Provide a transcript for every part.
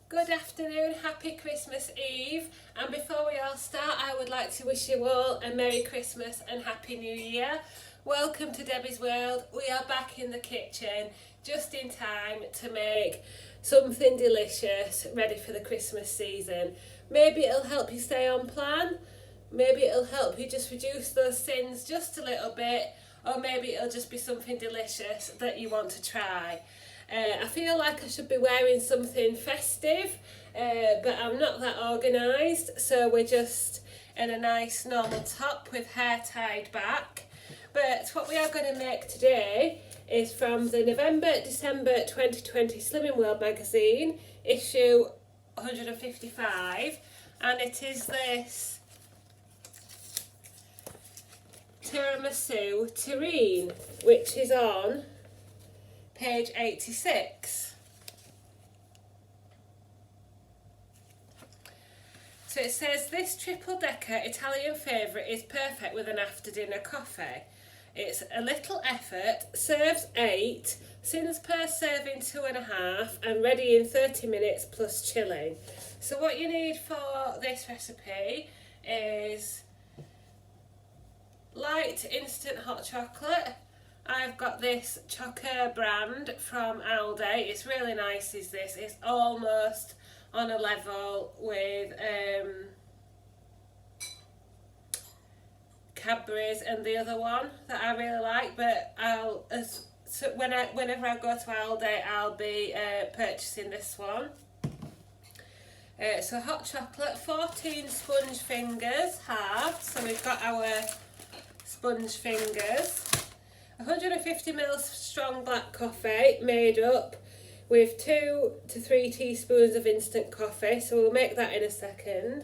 Good afternoon, happy Christmas Eve, and before we all start I would like to wish you all a Merry Christmas and Happy New Year. Welcome to Debbie's World. We are back in the kitchen just in time to make something delicious ready for the Christmas season. Maybe it'll help you stay on plan, maybe it'll help you just reduce those sins just a little bit, or maybe it'll just be something delicious that you want to try. I feel like I should be wearing something festive, but I'm not that organised, so we're just in a nice normal top with hair tied back. But what we are going to make today is from the November-December 2020 Slimming World magazine, issue 155, and it is this Tiramisu Terrine, which is on page 86. So it says this triple-decker Italian favourite is perfect with an after-dinner coffee. It's a little effort, serves 8, sins per serving 2.5, and ready in 30 minutes plus chilling. So what you need for this recipe is light instant hot chocolate. I've got this Chocker brand from Aldi. It's really nice, is this. It's almost on a level with Cadbury's and the other one that I really like, but whenever I go to Aldi I'll be purchasing this one. So hot chocolate, 14 sponge fingers halved, so we've got our sponge fingers. 150ml strong black coffee made up with 2 to 3 teaspoons of instant coffee, so we'll make that in a second.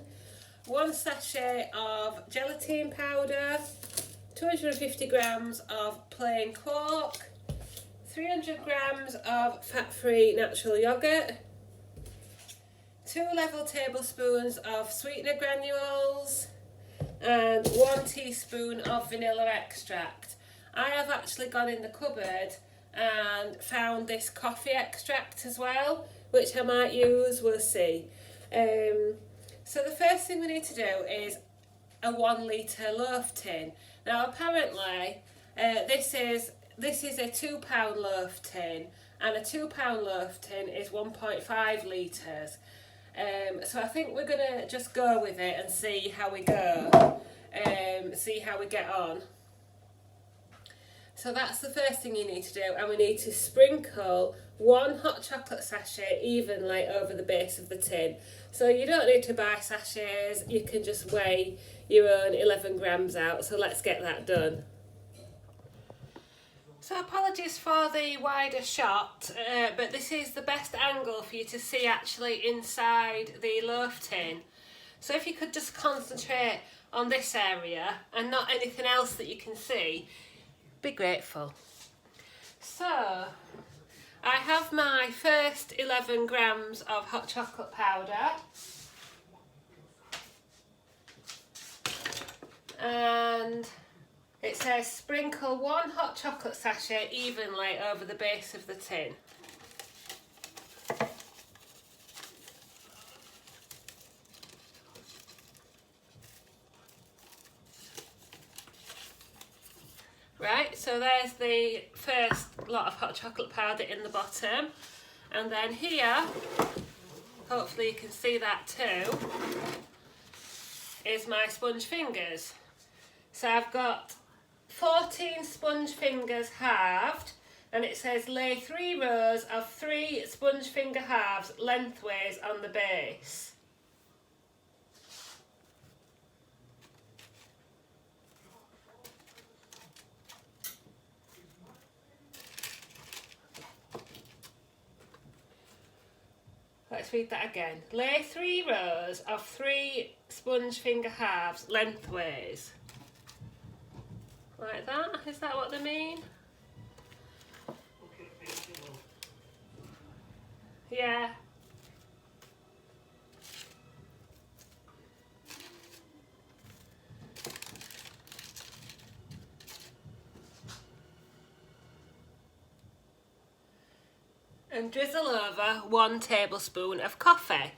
1 sachet of gelatine powder, 250 grams of plain quark, 300 grams of fat-free natural yoghurt, 2 level tablespoons of sweetener granules, and 1 teaspoon of vanilla extract. I have actually gone in the cupboard and found this coffee extract as well, which I might use, we'll see. So the first thing we need to do is a 1 litre loaf tin. Now apparently this is a £2 loaf tin, and a £2 loaf tin is 1.5 litres. So I think we're going to just go with it and see how we go, see how we get on. So that's the first thing you need to do, and we need to sprinkle 1 hot chocolate sachet evenly over the base of the tin. So you don't need to buy sachets, you can just weigh your own 11 grams out, so let's get that done. So apologies for the wider shot, but this is the best angle for you to see actually inside the loaf tin. So if you could just concentrate on this area and not anything else that you can see, be grateful. So I have my first 11 grams of hot chocolate powder, and it says sprinkle 1 hot chocolate sachet evenly over the base of the tin. Right, so there's the first lot of hot chocolate powder in the bottom, and then here, hopefully you can see that too, is my sponge fingers. So I've got 14 sponge fingers halved, and it says lay 3 rows of 3 sponge finger halves lengthways on the base. Let's read that again. Lay 3 rows of 3 sponge finger halves lengthways. Like that? Is that what they mean? Yeah. and drizzle over 1 tablespoon of coffee.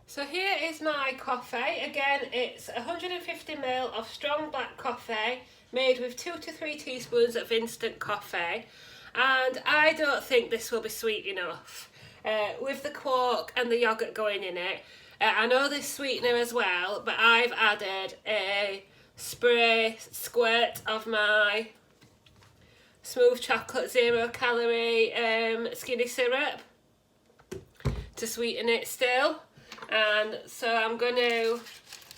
So here is my coffee. Again, it's 150ml of strong black coffee made with 2 to 3 teaspoons of instant coffee, and I don't think this will be sweet enough. With the quark and the yoghurt going in it, I know there's sweetener as well, but I've added a squirt of my smooth chocolate 0 calorie skinny syrup to sweeten it still. And so I'm going to,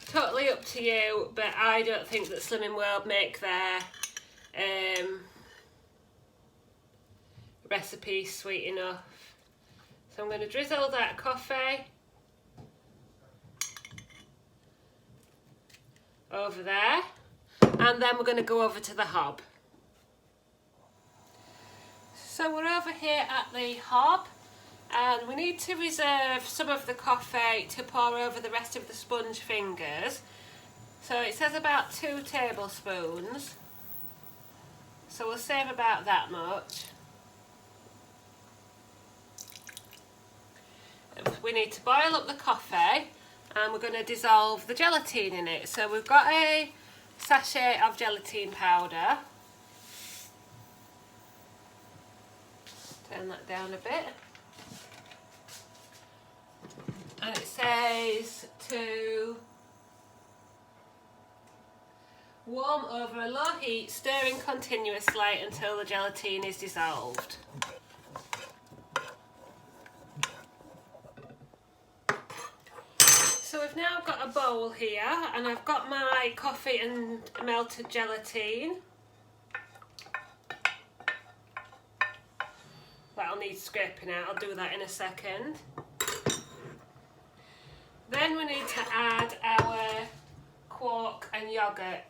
totally up to you, but I don't think that Slimming World make their recipes sweet enough. So I'm going to drizzle that coffee over there, and then we're going to go over to the hob. So we're over here at the hob, and we need to reserve some of the coffee to pour over the rest of the sponge fingers. So it says about 2 tablespoons, so we'll save about that much. We need to boil up the coffee, and we're going to dissolve the gelatine in it. So we've got a sachet of gelatine powder. Turn that down a bit. And it says to warm over a low heat, stirring continuously until the gelatine is dissolved. So we've now got a bowl here, and I've got my coffee and melted gelatine. That'll need scraping out, I'll do that in a second. Then we need to add our quark and yoghurt.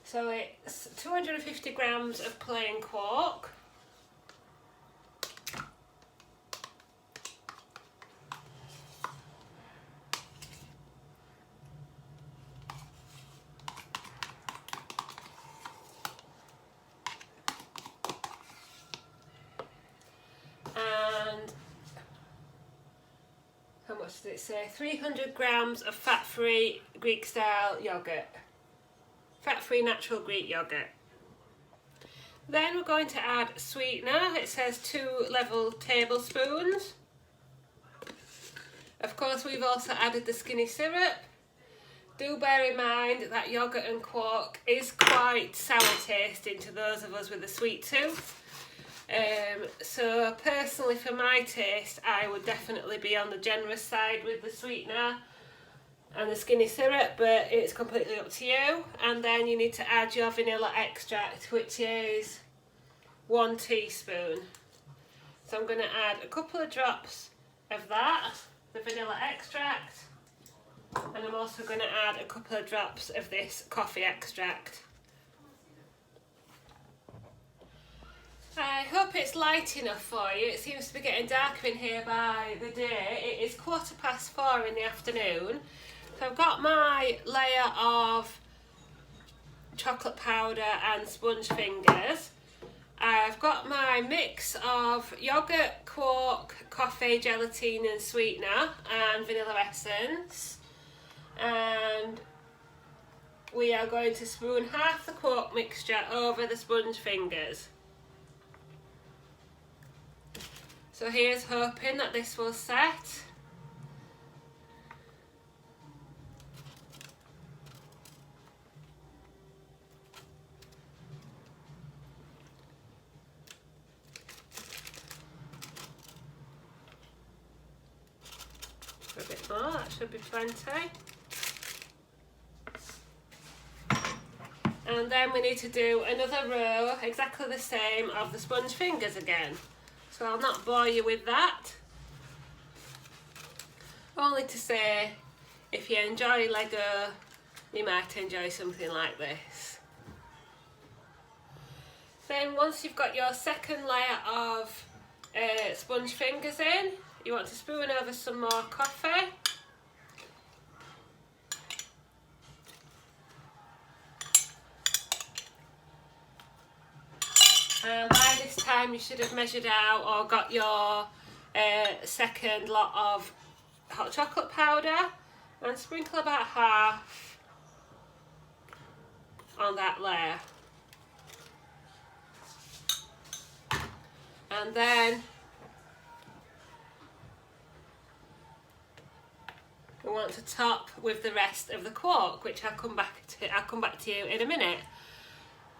So it's 250 grams of plain quark. And how much did it say? 300 grams of fat-free Greek-style yoghurt. Fat-free natural Greek yoghurt. Then we're going to add sweetener. It says 2 level tablespoons. Of course, we've also added the skinny syrup. Do bear in mind that yoghurt and quark is quite sour tasting to those of us with a sweet tooth. So personally, for my taste, I would definitely be on the generous side with the sweetener and the skinny syrup, but it's completely up to you. And then you need to add your vanilla extract, which is 1 teaspoon. So I'm going to add a couple of drops of that, the vanilla extract, and I'm also going to add a couple of drops of this coffee extract. I hope it's light enough for you. It seems to be getting darker in here by the day. It is 4:15 in the afternoon. So I've got my layer of chocolate powder and sponge fingers. I've got my mix of yoghurt, quark, coffee, gelatine and sweetener and vanilla essence. And we are going to spoon half the quark mixture over the sponge fingers. So here's hoping that this will set. A bit more, that should be plenty. And then we need to do another row, exactly the same, of the sponge fingers again. So I'll not bore you with that. Only to say, if you enjoy Lego, you might enjoy something like this. Then once you've got your second layer of sponge fingers in, you want to spoon over some more coffee. And by this this time you should have measured out or got your second lot of hot chocolate powder, and sprinkle about half on that layer. And then we want to top with the rest of the quark, which I'll come back to you in a minute.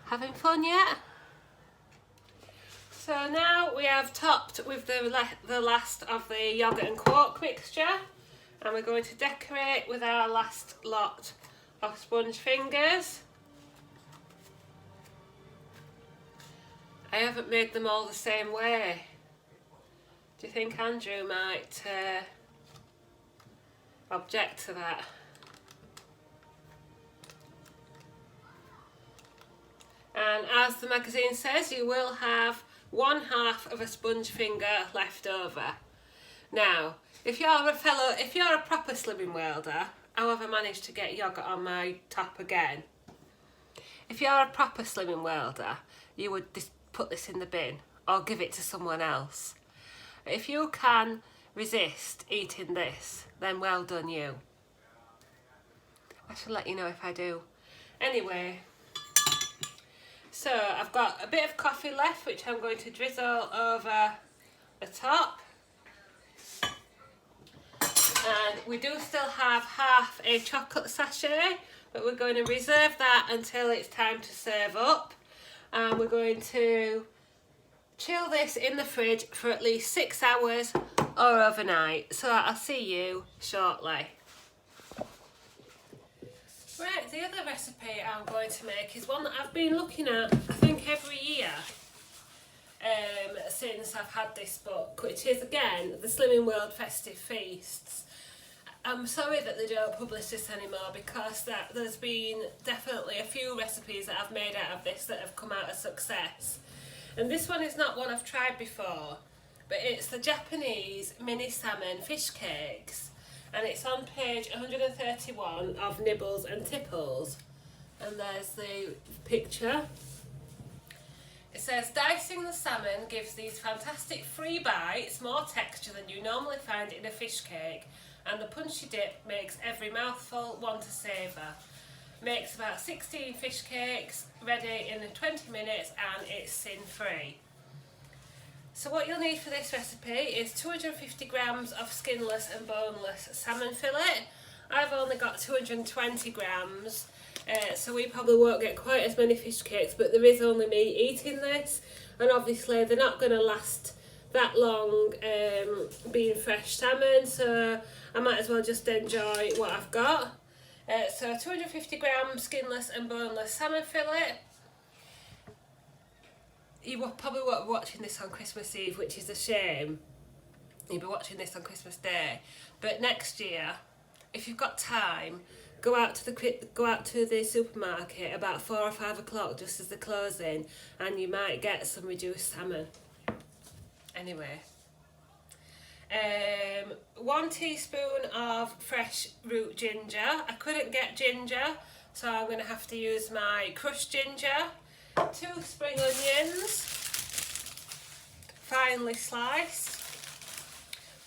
Having fun yet? So now we have topped with the last of the yoghurt and quark mixture, and we're going to decorate with our last lot of sponge fingers. I haven't made them all the same way. Do you think Andrew might object to that? And as the magazine says, you will have 1/2 of a sponge finger left over. Now, if you're a proper slimming welder, how have I managed to get yoghurt on my top again? If you're a proper slimming welder, you would just put this in the bin or give it to someone else. If you can resist eating this, then well done you. I shall let you know if I do. Anyway, so I've got a bit of coffee left, which I'm going to drizzle over the top. And we do still have half a chocolate sachet, but we're going to reserve that until it's time to serve up. And we're going to chill this in the fridge for at least 6 hours or overnight. So I'll see you shortly. Right, the other recipe I'm going to make is one that I've been looking at, I think, every year since I've had this book, which is, again, the Slimming World Festive Feasts. I'm sorry that they don't publish this anymore, because there's been definitely a few recipes that I've made out of this that have come out a success. And this one is not one I've tried before, but it's the Japanese mini salmon fish cakes. And it's on page 131 of Nibbles and Tipples. And there's the picture. It says, dicing the salmon gives these fantastic free bites more texture than you normally find in a fish cake, and the punchy dip makes every mouthful one to savour. Makes about 16 fish cakes ready in 20 minutes, and it's sin-free. So what you'll need for this recipe is 250 grams of skinless and boneless salmon fillet. I've only got 220 grams, so we probably won't get quite as many fish cakes, but there is only me eating this, and obviously they're not going to last that long being fresh salmon, so I might as well just enjoy what I've got. So 250 grams skinless and boneless salmon fillet. You probably won't be watching this on Christmas Eve, which is a shame. You'll be watching this on Christmas Day. But next year, if you've got time, go out to the supermarket about 4 or 5 o'clock, just as they're closing, and you might get some reduced salmon. Anyway, 1 teaspoon of fresh root ginger. I couldn't get ginger, so I'm going to have to use my crushed ginger. 2 spring onions, finely sliced,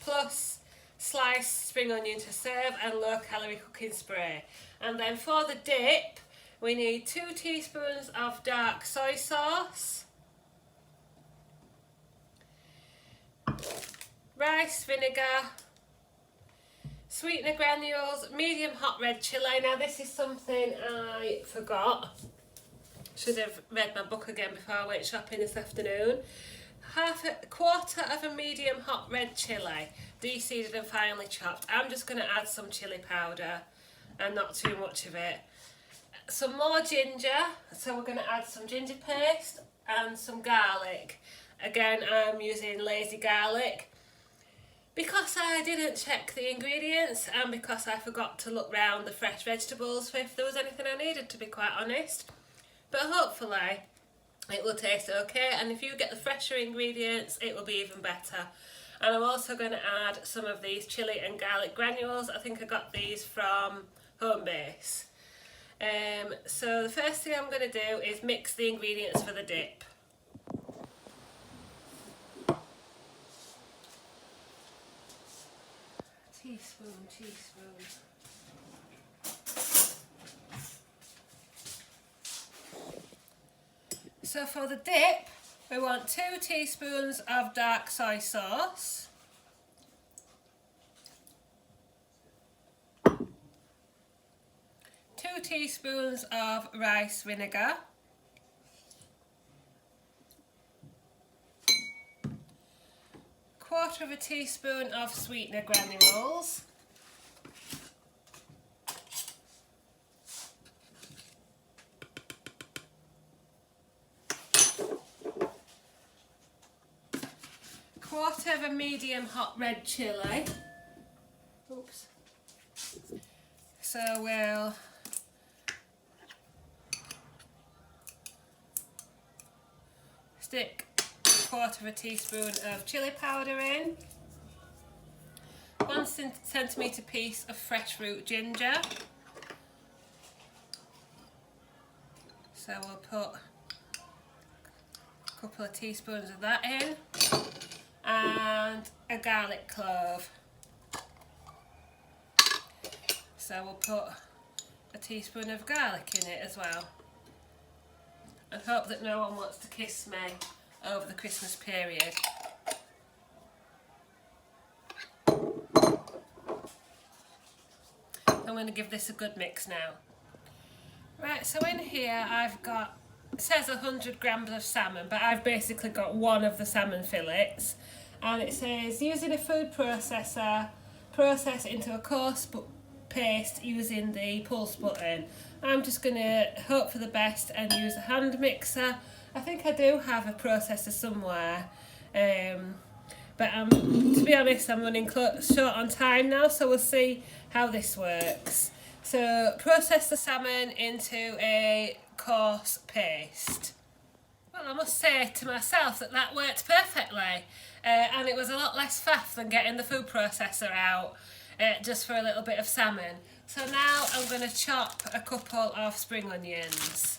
plus sliced spring onion to serve and low calorie cooking spray. And then for the dip, we need 2 teaspoons of dark soy sauce, rice vinegar, sweetener granules, medium hot red chilli. Now this is something I forgot. Should have read my book again before I went shopping this afternoon. A quarter of a medium hot red chilli, de-seeded and finely chopped. I'm just going to add some chilli powder and not too much of it. Some more ginger, so we're going to add some ginger paste and some garlic. Again, I'm using lazy garlic because I didn't check the ingredients and because I forgot to look round the fresh vegetables for if there was anything I needed, to be quite honest. But hopefully it will taste okay, and if you get the fresher ingredients it will be even better. And I'm also going to add some of these chilli and garlic granules. I think I got these from Homebase. So the first thing I'm going to do is mix the ingredients for the dip. Teaspoon. So for the dip, we want 2 teaspoons of dark soy sauce. 2 teaspoons of rice vinegar. 1/4 teaspoon of sweetener granules. 1/4 medium hot red chilli. Oops. So we'll stick 1/4 teaspoon of chilli powder in. 1 centimetre piece of fresh root ginger. So we'll put a couple of teaspoons of that in. And a garlic clove. So we'll put a teaspoon of garlic in it as well. And hope that no one wants to kiss me over the Christmas period. I'm going to give this a good mix now. Right, so in here I've got, it says 100 grams of salmon, but I've basically got 1 of the salmon fillets. And it says, using a food processor, process into a coarse paste using the pulse button. I'm just going to hope for the best and use a hand mixer. I think I do have a processor somewhere. But to be honest, I'm running short on time now, so we'll see how this works. So process the salmon into a coarse paste. Well, I must say to myself that that worked perfectly, and it was a lot less faff than getting the food processor out just for a little bit of salmon. So now I'm going to chop a couple of spring onions.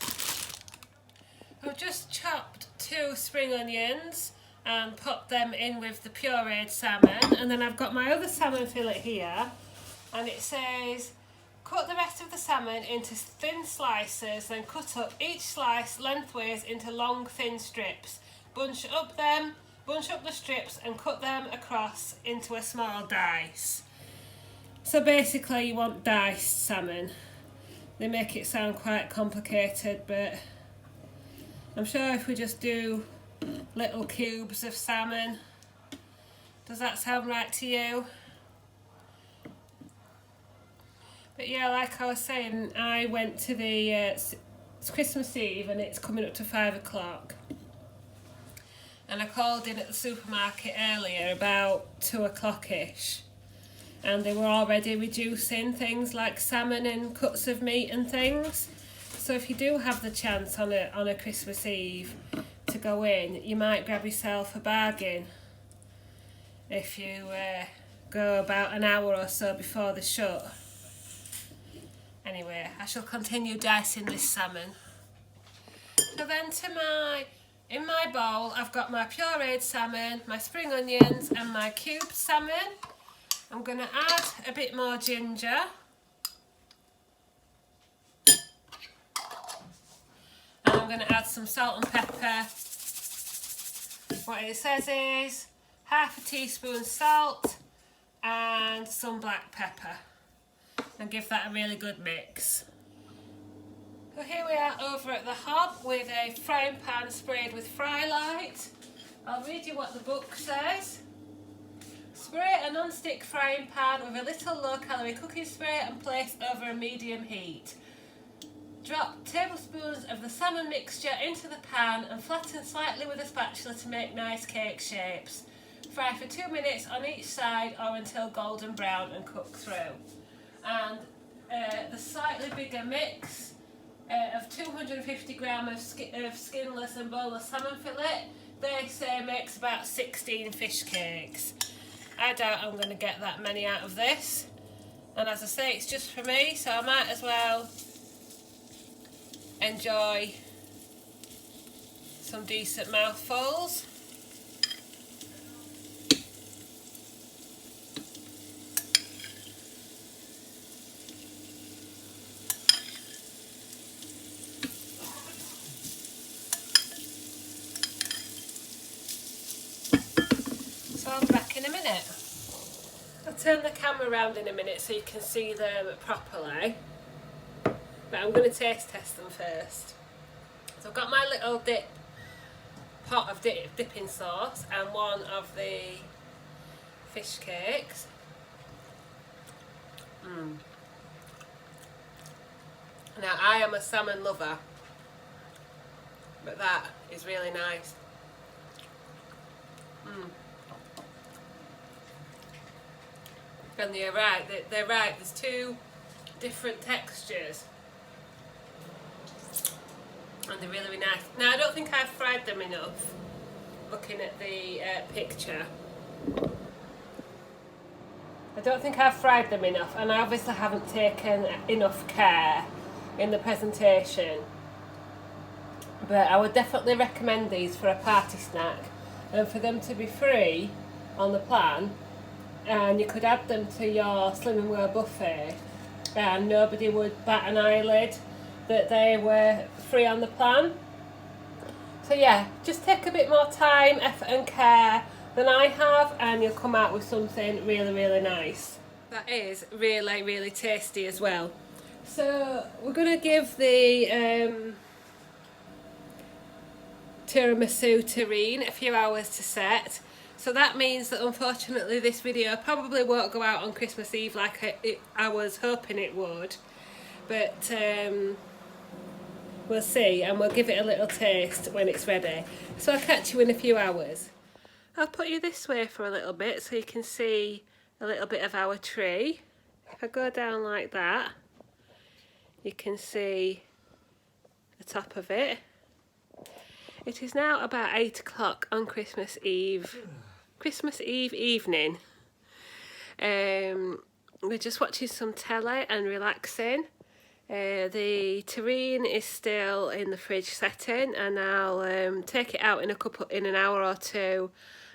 I've just chopped 2 spring onions and put them in with the pureed salmon, and then I've got my other salmon fillet here, and it says cut the rest of the salmon into thin slices, then cut up each slice lengthways into long thin strips. Bunch up the strips and cut them across into a small dice. So basically you want diced salmon. They make it sound quite complicated, but I'm sure if we just do little cubes of salmon, does that sound right to you? But yeah, like I was saying, I went to the it's Christmas Eve and it's coming up to 5 o'clock. And I called in at the supermarket earlier about 2 o'clock-ish. And they were already reducing things like salmon and cuts of meat and things. So if you do have the chance on a Christmas Eve to go in, you might grab yourself a bargain if you go about an hour or so before the shut. Anyway, I shall continue dicing this salmon. So then in my bowl I've got my pureed salmon, my spring onions and my cubed salmon. I'm going to add a bit more ginger. And I'm going to add some salt and pepper. What it says is 1/2 teaspoon salt and some black pepper. And give that a really good mix. So here we are over at the hob with a frying pan sprayed with fry light. I'll read you what the book says. Spray a non-stick frying pan with a little low-calorie cooking spray and place over a medium heat. Drop tablespoons of the salmon mixture into the pan and flatten slightly with a spatula to make nice cake shapes. Fry for 2 minutes on each side or until golden brown and cook through. And the slightly bigger mix of 250 grams of skinless and boneless salmon fillet, they say makes about 16 fish cakes. I doubt I'm going to get that many out of this. And as I say, it's just for me, so I might as well enjoy some decent mouthfuls. in a minute. I'll turn the camera around in a minute so you can see them properly. But I'm going to taste test them first. So I've got my little pot of dipping sauce and one of the fish cakes. Now I am a salmon lover, but that is really nice. And they're right, there's two different textures. And they're really, really nice. Now I don't think I've fried them enough, looking at the picture. I don't think I've fried them enough, and I obviously haven't taken enough care in the presentation. But I would definitely recommend these for a party snack, and for them to be free on the plan, and you could add them to your Slim and Well buffet and nobody would bat an eyelid that they were free on the plan. So yeah, just take a bit more time, effort and care than I have, and you'll come out with something really, really nice. That is really, really tasty as well. So we're going to give the Tiramisu Terrine a few hours to set. So that means that unfortunately this video probably won't go out on Christmas Eve like I was hoping it would. But we'll see, and we'll give it a little taste when it's ready. So I'll catch you in a few hours. I'll put you this way for a little bit so you can see a little bit of our tree. If I go down like that, you can see the top of it. It is now about 8 o'clock on Christmas Eve evening. We're just watching some telly and relaxing. The terrine is still in the fridge setting, and I'll take it out in an hour or two,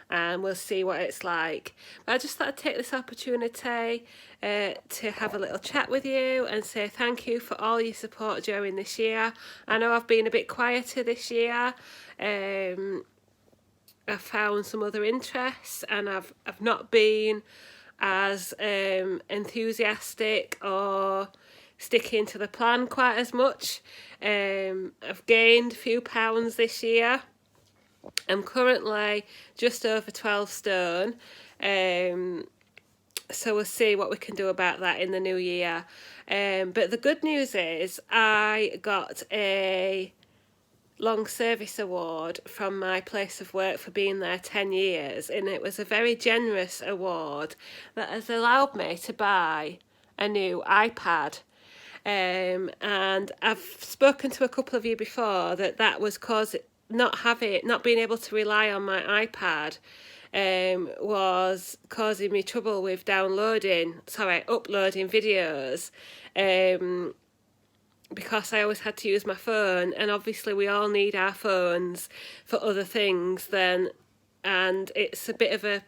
and we'll see what it's like. But I just thought I'd take this opportunity to have a little chat with you and say thank you for all your support during this year. I know I've been a bit quieter this year. I've found some other interests, and I've not been as enthusiastic or sticking to the plan quite as much. I've gained a few pounds this year. I'm currently just over 12 stone, so we'll see what we can do about that in the new year. But the good news is I got a long service award from my place of work for being there 10 years, and it was a very generous award that has allowed me to buy a new iPad. And I've spoken to a couple of you before that was cause not being able to rely on my iPad was causing me trouble with uploading videos, because I always had to use my phone, and obviously we all need our phones for other things then, and it's a bit of a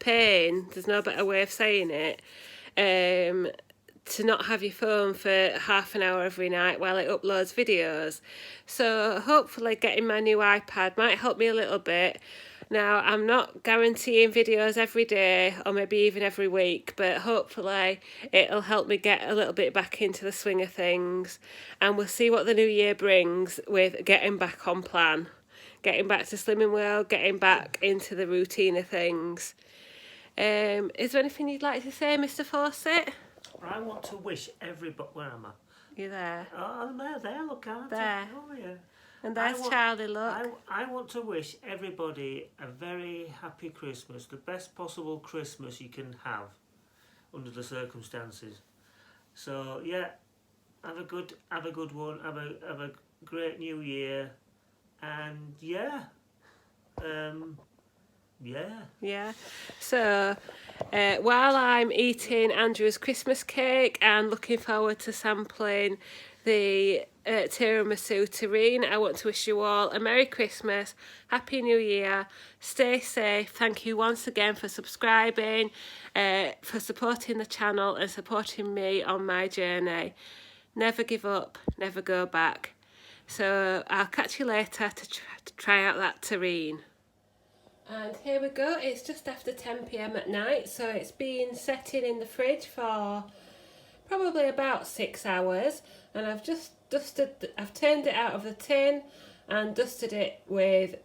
pain, there's no better way of saying it, to not have your phone for half an hour every night while it uploads videos. So hopefully getting my new iPad might help me a little bit. Now, I'm not guaranteeing videos every day or maybe even every week, but hopefully it'll help me get a little bit back into the swing of things, and we'll see what the new year brings with getting back on plan, getting back to Slimming World, getting back into the routine of things. Is there anything you'd like to say, Mr. Fawcett? I want to wish everybody... Where am I? You there? Oh, I'm there, look, aren't there. I? Oh, yeah. And there's Charlie, look. I want to wish everybody a very happy Christmas, the best possible Christmas you can have under the circumstances. So, yeah, have a good one, have a great new year, and yeah. Yeah. So while I'm eating Andrew's Christmas cake and looking forward to sampling the tiramisu terrine, I want to wish you all a Merry Christmas, Happy New Year, stay safe. Thank you once again for subscribing, for supporting the channel and supporting me on my journey. Never give up, never go back. So I'll catch you later to try out that terrine. And here we go, it's just after 10 p.m. at night, so it's been setting in the fridge for probably about 6 hours, and I've just I've turned it out of the tin and dusted it with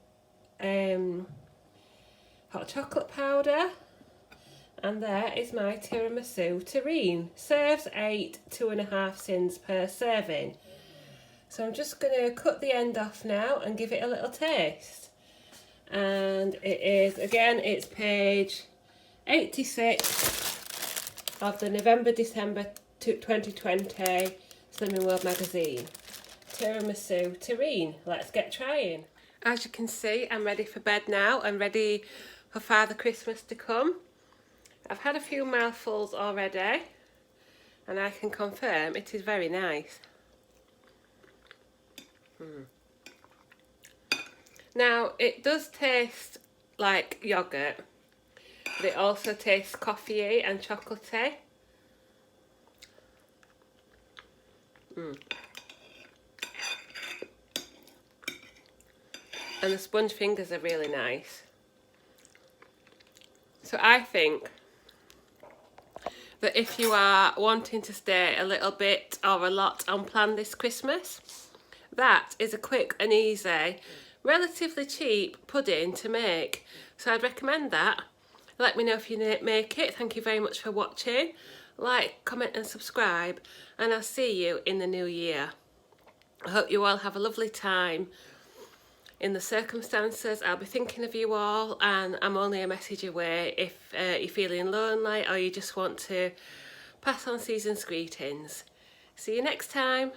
hot chocolate powder. And there is my tiramisu terrine. Serves 8 2.5 sins per serving. So I'm just going to cut the end off now and give it a little taste. And it is, again, it's page 86 of the November-December 2020 Slimming World magazine. Tiramisu terrine. Let's get trying. As you can see, I'm ready for bed now and ready for Father Christmas to come. I've had a few mouthfuls already and I can confirm it is very nice. Now, it does taste like yoghurt, but it also tastes coffee-y and chocolatey. And the sponge fingers are really nice. So I think that if you are wanting to stay a little bit or a lot unplanned this Christmas, that is a quick and easy, relatively cheap pudding to make. So I'd recommend that. Let me know if you make it. Thank you very much for watching. Like, comment and subscribe, and I'll see you in the new year. I hope you all have a lovely time in the circumstances. I'll be thinking of you all, and I'm only a message away if you're feeling lonely or you just want to pass on season's greetings. See you next time.